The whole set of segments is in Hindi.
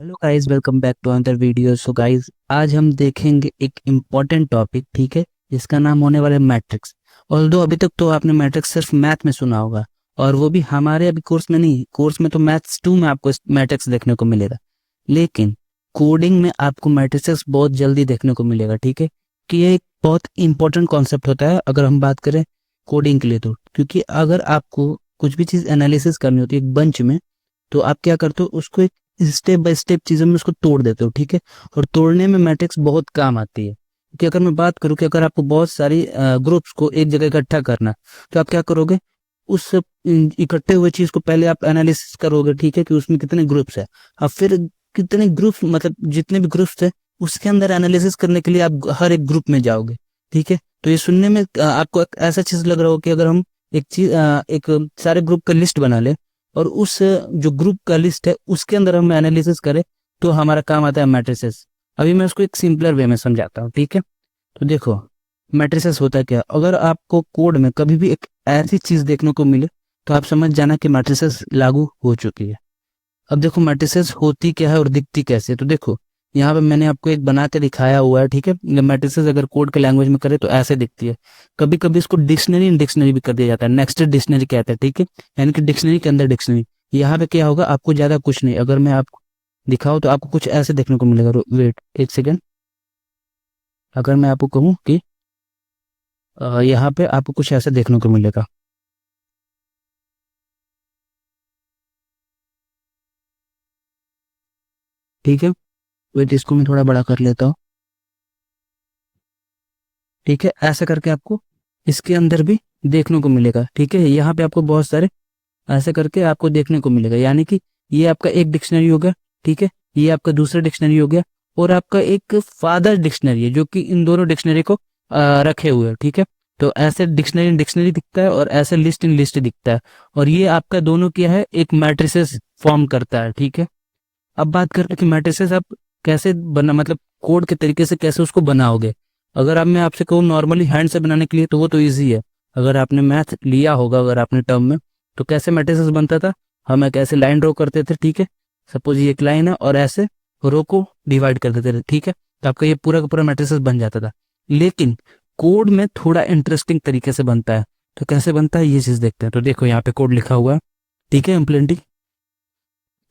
Hello guys, welcome back to another video. So guys, आज हम देखेंगे एक इम्पॉर्टेंट टॉपिक, ठीक है, जिसका नाम होने वाला है मैट्रिक्स। ऑल्दो अभी तक तो आपने मैट्रिक्स सिर्फ मैथ में सुना होगा, और वो भी हमारे अभी कोर्स में नहीं। कोर्स में तो मैथ्स 2 में आपको मैट्रिक्स देखने को मिलेगा, लेकिन कोडिंग में आपको मैट्रिक्स बहुत जल्दी देखने को मिलेगा, ठीक है। कि ये एक बहुत इंपॉर्टेंट कॉन्सेप्ट होता है अगर हम बात करें कोडिंग के लिए, तो क्योंकि अगर आपको कुछ भी चीज़ एनालिसिस करनी होती है एक बंच में, तो आप क्या करते हो, उसको एक स्टेप बाय स्टेप चीज़ों में उसको तोड़ देते हो, ठीक है। और तोड़ने में मैट्रिक्स बहुत काम आती है, क्योंकि अगर मैं बात करूँ कि अगर आपको बहुत सारी ग्रुप्स को एक जगह इकट्ठा करना, तो आप क्या करोगे, उस इकट्ठे हुए चीज़ को पहले आप एनालिसिस करोगे, ठीक है, कि उसमें कितने ग्रुप्स है। अब फिर कितने ग्रुप्स, मतलब जितने भी ग्रुप्स है उसके अंदर एनालिसिस करने के लिए आप हर एक ग्रुप में जाओगे, ठीक है। तो ये सुनने में आपको एक ऐसा चीज़ लग रहा हो कि अगर हम एक चीज एक सारे ग्रुप का लिस्ट बना ले, और उस जो ग्रुप का लिस्ट है उसके अंदर हम एनालिसिस करें, तो हमारा काम आता है मैट्रिसेस। अभी मैं उसको एक सिंपलर वे में समझाता हूँ, ठीक है। तो देखो, मैट्रिसेस होता है क्या। अगर आपको कोड में कभी भी एक ऐसी चीज देखने को मिले, तो आप समझ जाना कि मैट्रिसेस लागू हो चुकी है। अब देखो, मैट्रिसेस होती क्या है और दिखती कैसे है। तो देखो, यहाँ पे मैंने आपको एक बना के दिखाया हुआ है, ठीक है। मैट्रिसेस अगर कोड के लैंग्वेज में करे तो ऐसे दिखती है। कभी कभी इसको डिक्शनरी इन डिक्शनरी भी कर दिया जाता है, नेक्स्ट डिक्शनरी कहते हैं, ठीक है। यानी कि डिक्शनरी के अंदर डिक्शनरी। यहाँ पे क्या होगा, आपको ज्यादा कुछ नहीं, अगर मैं आपको दिखाऊं तो आपको कुछ ऐसे देखने को मिलेगा। वेट एक सेकेंड। अगर मैं आपको कहूँ कि यहाँ पे आपको कुछ ऐसे देखने को मिलेगा, ठीक है। वेट, इसको मैं थोड़ा बड़ा कर लेता हूँ, ठीक है। ऐसा करके आपको इसके अंदर भी देखने को मिलेगा, ठीक है। यहाँ पे आपको बहुत सारे ऐसे करके आपको देखने को मिलेगा, यानी कि ये आपका एक डिक्शनरी हो गया, ठीक है। ये आपका दूसरा डिक्शनरी हो गया, और आपका एक फादर डिक्शनरी है जो कि इन दोनों डिक्शनरी को रखे हुए है, ठीक है। तो ऐसे डिक्शनरी इन डिक्शनरी दिखता है, और ऐसे लिस्ट इन लिस्ट दिखता है, और ये आपका दोनों क्या है, एक मैट्रिसेस फॉर्म करता है, ठीक है। अब बात करते हैं कि मैट्रिसेस आप कैसे बना, मतलब कोड के तरीके से कैसे उसको बनाओगे। अगर अब मैं आपसे कहूँ नॉर्मली हैंड से बनाने के लिए, तो वो तो ईजी है। अगर आपने मैथ लिया होगा, अगर आपने टर्म में, तो कैसे मैट्रिसेस बनता था, हम एक ऐसे लाइन ड्रॉ करते थे, ठीक है। सपोज ये एक लाइन है, और ऐसे रो को डिवाइड कर देते थे, ठीक है। तो आपका ये पूरा का पूरा मैट्रिसेस बन जाता था। लेकिन कोड में थोड़ा इंटरेस्टिंग तरीके से बनता है। तो कैसे बनता है ये चीज देखते हैं। तो देखो, यहाँ पे कोड लिखा हुआ है, ठीक है, इम्प्लेंटिंग।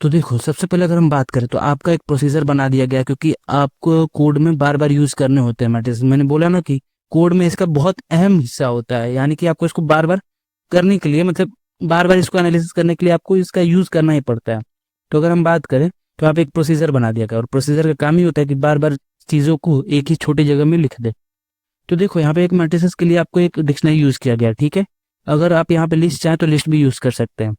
तो देखो, सबसे पहले अगर हम बात करें तो आपका एक प्रोसीजर बना दिया गया, क्योंकि आपको कोड में बार बार यूज करने होते हैं मैट्रिक्स। मैंने बोला ना कि कोड में इसका बहुत अहम हिस्सा होता है, यानी कि आपको इसको बार बार करने के लिए, मतलब बार बार इसको एनालिसिस करने के लिए आपको इसका यूज करना ही पड़ता है। तो अगर हम बात करें, तो आप एक प्रोसीजर बना दिया गया, और प्रोसीजर का काम ही होता है कि बार बार चीजों को एक ही छोटी जगह में लिख दे। तो देखो, यहाँ पे एक मैट्रिसेस के लिए आपको एक डिक्शनरी यूज किया गया, ठीक है। अगर आप यहाँ पे लिस्ट चाहें तो लिस्ट भी यूज कर सकते हैं।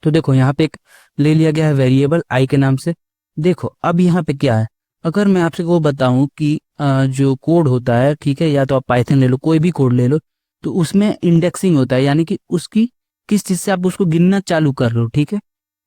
तो देखो, यहाँ पे एक ले लिया गया है वेरिएबल आई के नाम से। देखो, अब यहाँ पे क्या है, अगर मैं आपसे वो बताऊं कि जो कोड होता है, ठीक है, या तो आप पाइथन ले लो, कोई भी कोड ले लो, तो उसमें इंडेक्सिंग होता है, यानी कि उसकी किस चीज से आप उसको गिनना चालू कर रहे हो, ठीक है।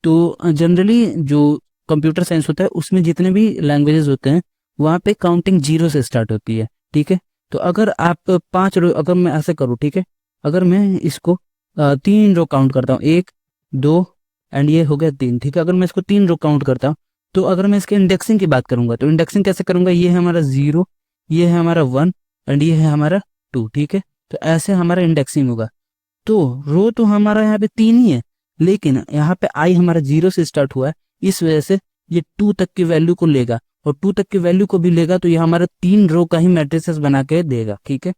तो जनरली जो कंप्यूटर साइंस होता है उसमें जितने भी लैंग्वेजेस होते हैं, वहाँ पे काउंटिंग जीरो से स्टार्ट होती है, ठीक है। तो अगर आप 5 रो, अगर मैं ऐसे करूँ, ठीक है, अगर मैं इसको 3 रो काउंट करता हूँ, 1, 2, एंड ये हो गया 3, ठीक है। अगर मैं इसको 3 रो काउंट करता हूँ, तो अगर मैं इसके इंडेक्सिंग की बात करूंगा, तो इंडेक्सिंग कैसे करूंगा, ये है हमारा 0, ये है हमारा 1, एंड ये है हमारा 2, ठीक है। तो ऐसे हमारा इंडेक्सिंग होगा। तो रो तो हमारा यहाँ पे 3 ही है, लेकिन यहाँ पे आई हमारा 0 से स्टार्ट हुआ है, इस वजह से ये 2 तक की वैल्यू को लेगा, और 2 तक की वैल्यू को भी लेगा, तो ये हमारा 3 रो का ही मैट्रिसेस बना के देगा, ठीक है।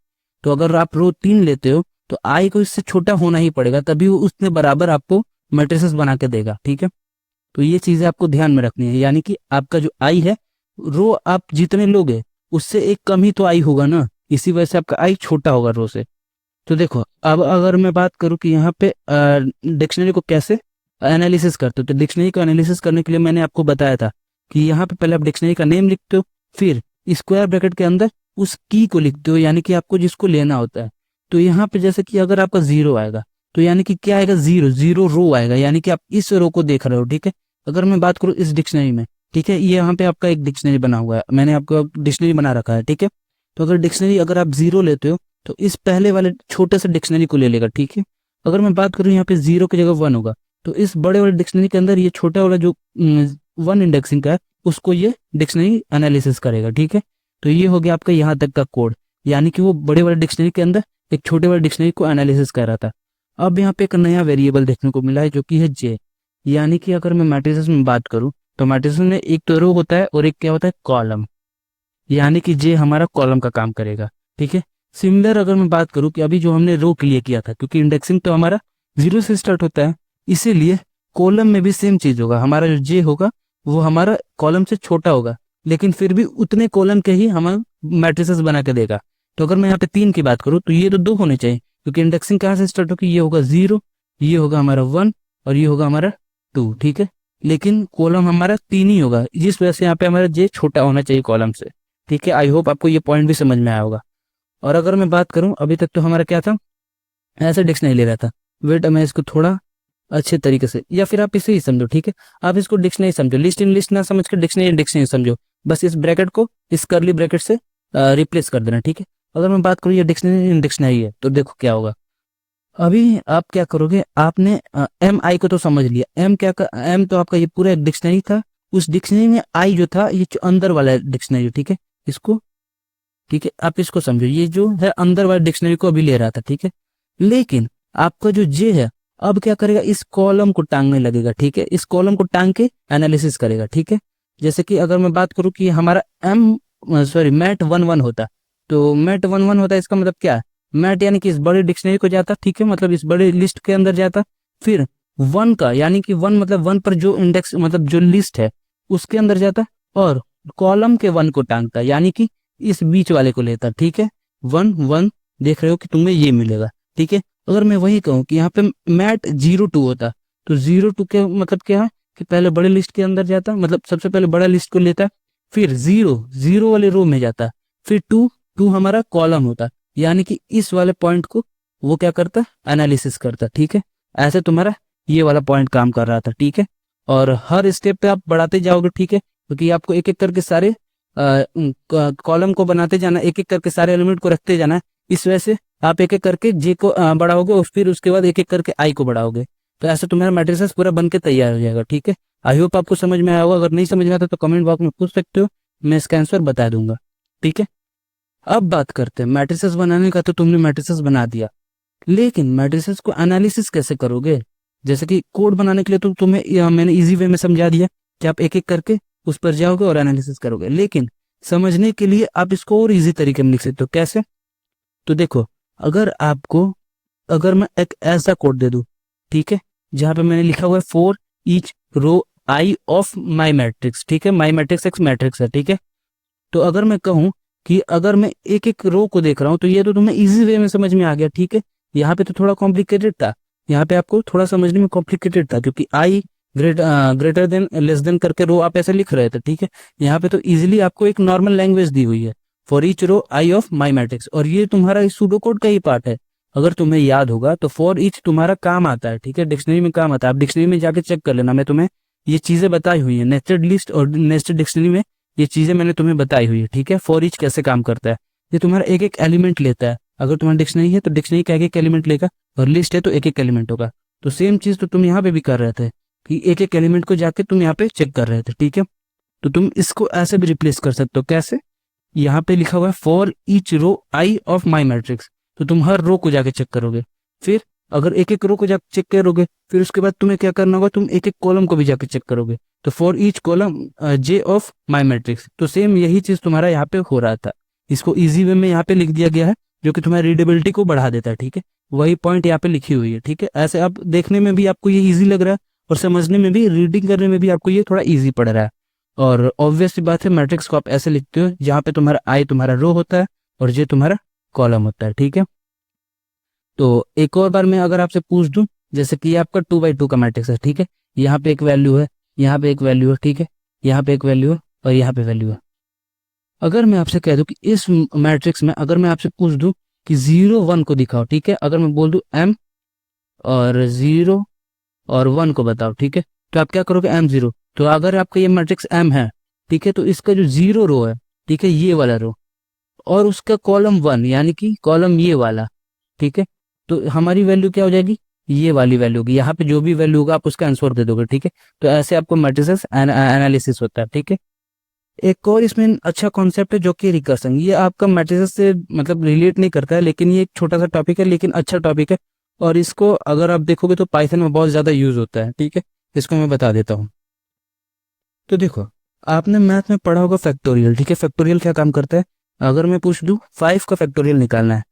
तो अगर आप रो 3 लेते हो, तो आई को इससे छोटा होना ही पड़ेगा, तभी वो उसने बराबर आपको मैट्रिसेस बना के देगा, ठीक है। तो ये चीजें आपको ध्यान में रखनी है, यानी कि आपका जो आई है, रो आप जितने लोगे उससे एक कम ही तो आई होगा ना, इसी वजह से आपका आई छोटा होगा रो से। तो देखो, अब अगर मैं बात करूं कि यहाँ पे डिक्शनरी को कैसे एनालिसिस करते हो, तो डिक्शनरी को एनालिसिस करने के लिए मैंने आपको बताया था कि यहाँ पे पहले आप डिक्शनरी का नेम लिखते हो, फिर स्क्वायर ब्रैकेट के अंदर उस की को लिखते हो, यानी कि आपको जिसको लेना होता है। तो यहाँ पे जैसे कि अगर आपका 0 आएगा, तो यानी कि क्या आएगा, 0, 0 रो आएगा, यानी कि आप इस रो को देख रहे हो, ठीक है। अगर मैं बात करूँ इस डिक्शनरी में, ठीक है, ये यहाँ पे आपका एक डिक्शनरी बना हुआ है, मैंने आपको डिक्शनरी बना रखा है, ठीक है। तो अगर डिक्शनरी अगर आप 0 लेते हो, तो इस पहले वाले छोटे से डिक्शनरी को ले लेगा, ठीक है। अगर मैं बात करूँ यहाँ पे 0 की जगह 1 होगा, तो इस बड़े वाले डिक्शनरी के अंदर ये छोटा वाला जो वन इंडेक्सिंग का है उसको ये डिक्शनरी एनालिसिस करेगा, ठीक है। तो ये हो गया आपका यहाँ तक का कोड, यानी कि वो बड़े बड़े डिक्शनरी के अंदर एक छोटे बड़े डिक्शनरी को एनालिसिस कर रहा था। अब यहाँ पे एक नया वेरिएबल देखने को मिला है जो कि है जे, यानी कि अगर मैं मैट्रिसेस में बात करूँ तो मैट्रिसेस में एक तो रो होता है और एक क्या होता है कॉलम, यानी कि जे हमारा कॉलम का काम करेगा, ठीक है। सिमिलर अगर मैं बात करूं कि अभी जो हमने रो के लिए किया था, क्योंकि इंडेक्सिंग तो हमारा 0 से स्टार्ट होता है, इसीलिए कॉलम में भी सेम चीज होगा, हमारा जो जे होगा वो हमारा कॉलम से छोटा होगा, लेकिन फिर भी उतने कॉलम के ही हमें मैट्रिसेस बना के देगा। तो अगर मैं यहाँ पे 3 की बात करूँ तो ये तो 2 होने चाहिए, क्योंकि इंडेक्सिंग कहाँ से स्टार्ट होगी, ये होगा 0, ये होगा हमारा 1 और ये होगा हमारा 2, ठीक है। लेकिन कॉलम हमारा 3 ही होगा, जिस वजह से यहाँ पे हमारा जे छोटा होना चाहिए कॉलम से, ठीक है। आई होप आपको ये पॉइंट भी समझ में आया होगा। और अगर मैं बात करूं अभी तक तो हमारा क्या था, ऐसे डिक्शनरी ले रहा था, वेट मैं इसको थोड़ा अच्छे तरीके से, या फिर आप इसे ही समझो, ठीक है। आप इसको डिक्शनरी समझो, लिस्ट इन लिस्ट ना समझ कर डिक्शनरी डिक्शनरी समझो, बस इस ब्रैकेट को इस कर्ली ब्रैकेट से रिप्लेस कर देना, ठीक है। अगर मैं बात करूँ ये डिक्शनरी इन डिक्शनरी है तो देखो क्या होगा। अभी आप क्या करोगे, आपने एम आई को तो समझ लिया, एम तो आपका ये पूरा डिक्शनरी था, उस डिक्शनरी में आई जो था ये अंदर वाला डिक्शनरी, ठीक है, इसको, ठीक है, आप इसको समझो, ये जो है अंदर वाले डिक्शनरी को अभी ले रहा था, ठीक है। लेकिन आपका जो जे है अब क्या करेगा, इस कॉलम को टांगने लगेगा, ठीक है, इस कॉलम को टांग के एनालिसिस करेगा, ठीक है। जैसे कि अगर मैं बात करूं कि हमारा मैट 1 1 होता, तो मैट 1 1 होता है, इसका मतलब क्या है, मैट यानी कि इस बड़े डिक्शनरी को जाता, ठीक है, मतलब इस बड़े लिस्ट के अंदर जाता, फिर 1 का यानी कि 1 मतलब 1 पर जो इंडेक्स मतलब जो लिस्ट है उसके अंदर जाता, और कॉलम के 1 को टांगता, यानी कि इस बीच वाले को लेता, ठीक है। 1 1 देख रहे हो कि तुम्हें ये मिलेगा, ठीक है। अगर मैं वही कहूँ कि यहाँ पे मैट 0 2 होता, तो 0 2 के मतलब क्या है कि पहले बड़े लिस्ट के अंदर जाता, मतलब सबसे पहले बड़ा लिस्ट को लेता, फिर 0 0 वाले रो में जाता, फिर 2 2 हमारा कॉलम होता, यानी कि इस वाले पॉइंट को वो क्या करता, एनालिसिस करता, ठीक है। ऐसे तुम्हारा ये वाला पॉइंट काम कर रहा था, ठीक है। और हर स्टेप पे आप बढ़ाते जाओगे, ठीक है, क्योंकि आपको एक एक करके सारे कॉलम को बनाते जाना, एक एक करके सारे एलिमेंट को रखते जाना है, इस वजह से आप एक एक करके जे को बढ़ाओगे और फिर उसके बाद एक एक करके आई को बढ़ाओगे, तो ऐसे तुम्हारा मैट्रिसेस पूरा बन के तैयार हो जाएगा, ठीक है। आई होप आपको समझ में आया होगा, अगर नहीं समझ में आता तो कमेंट बॉक्स में पूछ सकते हो, मैं इसका आंसर बता दूंगा, ठीक है। अब बात करते हैं मैट्रिसेस बनाने का, तो तुमने मैट्रिसेस बना दिया, लेकिन मैट्रिसेस को एनालिसिस कैसे करोगे। जैसे कि कोड बनाने के लिए तो तुम्हें मैंने इजी वे में समझा दिया कि आप एक एक करके उस पर जाओगे और एनालिसिस करोगे, लेकिन समझने के लिए आप इसको और इजी तरीके में लिख सकते हो। कैसे, तो देखो, अगर मैं एक ऐसा कोड दे दूं, ठीक है, जहां पे मैंने लिखा हुआ है for each row I of my matrix, ठीक है, माई मैट्रिक्स एक्स मैट्रिक्स है, ठीक है। तो अगर मैं कहूं कि अगर मैं एक एक रो को देख रहा हूं, तो ये तो तुम्हें इजी वे में समझ में आ गया, ठीक है। यहाँ पे तो थोड़ा कॉम्प्लिकेटेड था, यहाँ पे आपको थोड़ा समझने में कॉम्प्लिकेटेड था, क्योंकि आई ग्रेटर देन लेस देन करके रो आप ऐसे लिख रहे थे, ठीक है। यहाँ पे तो इजीली आपको एक नॉर्मल लैंग्वेज दी हुई है, for each row I of my matrix, और ये तुम्हारा इस सूडो कोड का ही पार्ट है। अगर तुम्हें याद होगा तो फॉर ईच तुम्हारा काम आता है, ठीक है, डिक्शनरी में काम आता है, आप डिक्शनरी में जाके चेक कर लेना, मैं तुम्हें ये चीजें बताई हुई है, नेस्टेड लिस्ट और नेस्टेड डिक्शनरी में ये चीजें मैंने तुम्हें बताई हुई है, ठीक है। फॉर ईच कैसे काम करता है, ये तुम्हारा एक एक एलिमेंट लेता है, अगर तुम्हारा डिक्शनरी है तो डिक्शनरी का एक एक एलिमेंट लेगा, और लिस्ट है तो एक एक एलिमेंट होगा। तो सेम चीज तो तुम यहाँ पे भी कर रहे थे कि एक एक एलिमेंट को जाके तुम यहाँ पे चेक कर रहे थे, ठीक है। तो तुम इसको ऐसे भी रिप्लेस कर सकते हो, कैसे, यहाँ पे लिखा हुआ है for each row I of my matrix, तो तुम हर रो को जाके चेक करोगे, फिर अगर एक एक रो को जाके चेक करोगे, फिर उसके बाद तुम्हें क्या करना होगा, तुम एक एक कॉलम को भी जाके चेक करोगे, तो for each column J of my matrix. तो सेम यही चीज तुम्हारा यहाँ पे हो रहा था, इसको इजी वे में यहाँ पे लिख दिया गया है, जो कि तुम्हारी रीडेबिलिटी को बढ़ा देता है, ठीक है। वही पॉइंट यहाँ पे लिखी हुई है, ठीक है। ऐसे आप देखने में भी आपको ये इजी लग रहा है, और समझने में भी, रीडिंग करने में भी आपको ये थोड़ा इजी पड़ रहा है। और ऑब्वियस बात है, मैट्रिक्स को आप ऐसे लिखते हो जहाँ पे तुम्हारा आई तुम्हारा रो होता है और जे तुम्हारा कॉलम होता है, ठीक है। तो एक और बार मैं अगर आपसे पूछ दूं, जैसे कि ये आपका 2 by 2 का मैट्रिक्स है, ठीक है, यहाँ पे एक वैल्यू है, यहाँ पे एक वैल्यू है, ठीक है, यहाँ पे एक वैल्यू है और यहाँ पे वैल्यू है। अगर मैं आपसे कह दूं कि इस मैट्रिक्स में अगर मैं आपसे पूछ दूं कि 0 1 को दिखाओ, ठीक है, अगर मैं बोल दूं m और 0 और 1 को बताओ, ठीक है, तो आप क्या करोगे, m 0। तो अगर आपका ये मैट्रिक्स m है, ठीक है, तो इसका जो 0 रो है, ठीक है, ये वाला रो, और उसका कॉलम 1 यानी कि कॉलम ये वाला, ठीक है, तो हमारी वैल्यू क्या हो जाएगी, ये वाली वैल्यू होगी, यहाँ पे जो भी वैल्यू होगा आप उसका आंसर दे दोगे, ठीक है। तो ऐसे आपको मैट्रिसेस एनालिसिस होता है, ठीक है। एक और इसमें अच्छा कॉन्सेप्ट है जो कि रिकर्सन, ये आपका मैट्रिसेस से मतलब रिलेट नहीं करता है, लेकिन ये एक छोटा सा टॉपिक है लेकिन अच्छा टॉपिक है, और इसको अगर आप देखोगे तो पाइथन में बहुत ज़्यादा यूज होता है, ठीक है। इसको मैं बता देता हूँ। तो देखो, आपने मैथ में पढ़ा होगा फैक्टोरियल, ठीक है। फैक्टोरियल क्या काम करता है, अगर मैं पूछ दूँ 5 का फैक्टोरियल निकालना है,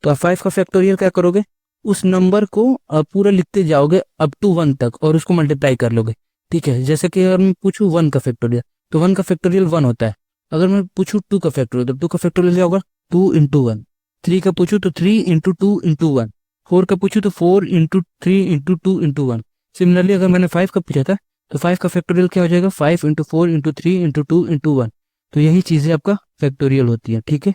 तो आप 5 का फैक्टोरियल क्या करोगे, उस नंबर को पूरा लिखते जाओगे अप टू 1 तक और उसको मल्टीप्लाई कर लोगे, ठीक है। जैसे कि अगर मैं पूछूं 1 का फैक्टोरियल, तो 1 का फैक्टोरियल 1 होता है। अगर मैं पूछूं 2 का फैक्टोरियल, तो 2 का फैक्टोरियल क्या होगा, 2 इंटू 1। 3 का पूछूं तो 3 इंटू 2 इंटू 1। 4 का पूछूं तो 4 इंटू 3 इंटू 2 इंटू 1। सिमिलरली अगर मैंने 5 का पूछा था, तो 5 का फैक्टोरियल क्या हो जाएगा, 5 इंटू 4 इंटू 3 इंटू 2 इंटू 1। तो यही चीज़ें आपका फैक्टोरियल होती है, ठीक है।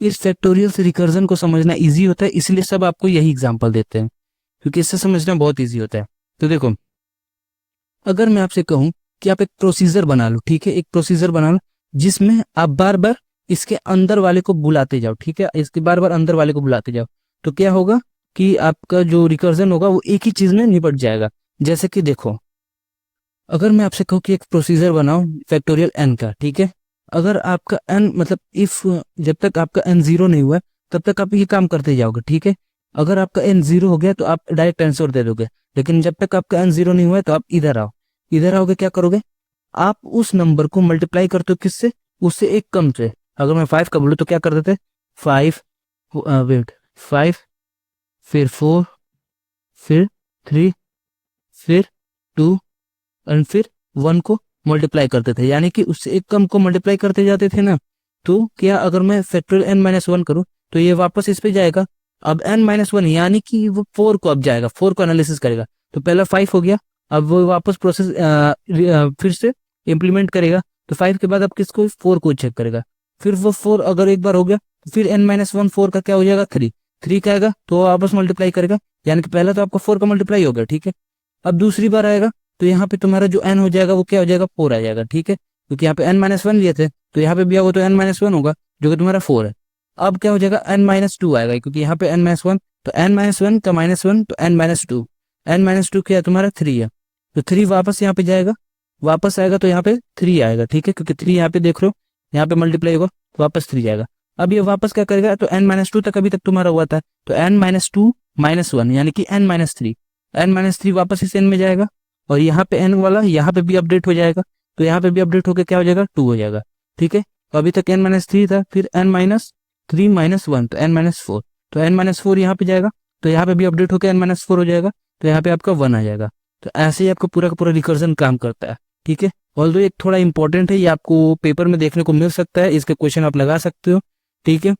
इस फैक्टोरियल से रिकर्जन को समझना इजी होता है, इसलिए सब आपको यही एग्जांपल देते हैं, क्योंकि इससे समझना बहुत इजी होता है। तो देखो, अगर मैं आपसे कहूं कि आप एक प्रोसीजर बना लो, ठीक है, एक प्रोसीजर बना लो जिसमें आप बार बार इसके अंदर वाले को बुलाते जाओ, ठीक है, इसके बार बार अंदर वाले को बुलाते जाओ, तो क्या होगा कि आपका जो रिकर्जन होगा वो एक ही चीज में निपट जाएगा। जैसे कि देखो, अगर मैं आपसे कहूँ कि एक प्रोसीजर बनाओ फैक्टोरियल एन का, ठीक है, अगर आपका एन मतलब इफ जब तक आपका एन जीरो नहीं हुआ है, तब तक आप ये काम करते जाओगे, ठीक है। अगर आपका एन जीरो हो गया तो आप डायरेक्ट आंसर दे दोगे, लेकिन जब तक आपका एन जीरो नहीं हुआ है तो आप इधर आओ। इधर आओगे, क्या करोगे, आप उस नंबर को मल्टीप्लाई करते हो किससे, उससे एक कम से। अगर मैं 5 का बोलूँ तो क्या कर देते, 5 वेट 5, फिर 4, फिर 3, फिर 2 एंड फिर 1 को मल्टीप्लाई करते थे, यानी कि उससे एक कम को मल्टीप्लाई करते जाते थे ना। तो क्या अगर मैं फैक्टोरियल n माइनस 1 करूँ तो ये वापस इस पे जाएगा। अब n माइनस 1 यानी कि वो 4 को अब जाएगा, 4 को एनालिसिस करेगा, तो पहला 5 हो गया, अब वो वापस प्रोसेस फिर से इम्प्लीमेंट करेगा, तो 5 के बाद अब किसको, 4 को चेक करेगा। फिर वो 4 अगर एक बार हो गया तो फिर n माइनस 1 4 का क्या हो जाएगा, 3। 3 का आएगा तो वापस मल्टीप्लाई करेगा, यानी कि पहला तो आपका 4 का मल्टीप्लाई हो गया, ठीक है। अब दूसरी बार आएगा तो यहाँ पे तुम्हारा जो n हो जाएगा वो क्या हो जाएगा, 4 आ जाएगा, ठीक है, क्योंकि यहाँ पे n माइनस 1 लिए थे, तो यहाँ पे भी आओगे तो n माइनस 1 होगा जो कि तुम्हारा 4 है। अब क्या हो जाएगा, n माइनस 2 आएगा, क्योंकि यहाँ पे n माइनस 1, तो n माइनस 1 का माइनस 1 तो n माइनस 2। n माइनस 2 क्या है तुम्हारा, 3 है, तो 3 वापस यहाँ पे जाएगा, वापस आएगा तो यहाँ पे 3 आएगा, ठीक है, क्योंकि 3 यहाँ पे देख रहे हो, यहाँ पे मल्टीप्लाई होगा तो वापस 3 आएगा। अब ये वापस क्या करेगा, तो n माइनस 2 तक अभी तक तुम्हारा हुआ था, तो n माइनस 2 माइनस 1 यानी कि n माइनस 3। n माइनस 3 वापस इस n में जाएगा, और यहाँ पे n वाला यहाँ पे भी अपडेट हो जाएगा, तो यहाँ पे भी अपडेट होकर क्या हो जाएगा, 2 हो जाएगा, ठीक है। तो अभी तक n माइनस 3 था, फिर n माइनस 3 माइनस 1 तो n माइनस 4, तो n माइनस 4 यहाँ पे जाएगा, तो यहाँ पे भी अपडेट होकर n माइनस 4 हो जाएगा, तो यहाँ पे आपका 1 आ जाएगा। तो ऐसे ही आपका पूरा का पूरा रिकर्जन काम करता है, ठीक है। ऑल्दो एक थोड़ा इंपॉर्टेंट है, ये आपको पेपर में देखने को मिल सकता है, इसके क्वेश्चन आप लगा सकते हो, ठीक है।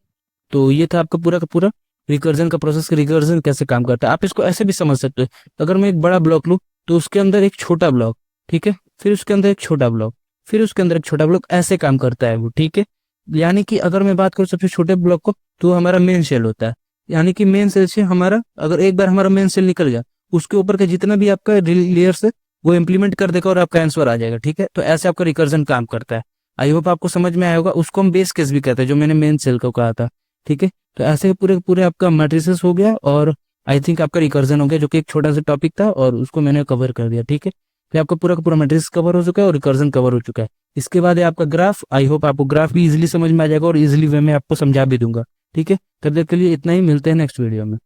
तो ये था आपका पूरा का पूरा रिकर्जन का प्रोसेस, रिकर्जन कैसे काम करता है। आप इसको ऐसे भी समझ सकते हो, अगर मैं एक बड़ा ब्लॉक लूँ तो उसके अंदर एक छोटा ब्लॉक, ठीक है, फिर उसके अंदर एक छोटा ब्लॉक, फिर उसके अंदर एक छोटा ब्लॉक, ऐसे काम करता है वो, ठीक है। यानी कि अगर मैं बात करूँ सबसे छोटे ब्लॉक को, तो हमारा मेन सेल होता है, यानी कि मेन सेल से हमारा अगर एक बार हमारा मेन सेल निकल गया, उसके ऊपर का जितना भी आपका लेयर्स है वो इम्प्लीमेंट कर देगा और आपका आंसर आ जाएगा, ठीक है। तो ऐसे आपका रिकर्जन काम करता है। आई होप आपको समझ में आया होगा। उसको हम बेस केस भी कहते हैं, जो मैंने मेन सेल को कहा था, ठीक है। तो ऐसे पूरे पूरे आपका मैट्रिसेस हो गया, और आई थिंक आपका रिकर्जन हो गया, जो कि एक छोटा सा टॉपिक था और उसको मैंने कवर कर दिया, ठीक है। तो आपका पूरा का पूरा मैट्रिक्स कवर हो चुका है और रिकर्जन कवर हो चुका है। इसके बाद है आपका ग्राफ। आई होप आपको ग्राफ भी इजीली समझ में आ जाएगा और इजीली वे में आपको समझा भी दूंगा, ठीक है। तब तक के लिए इतना ही, मिलते हैं नेक्स्ट वीडियो में।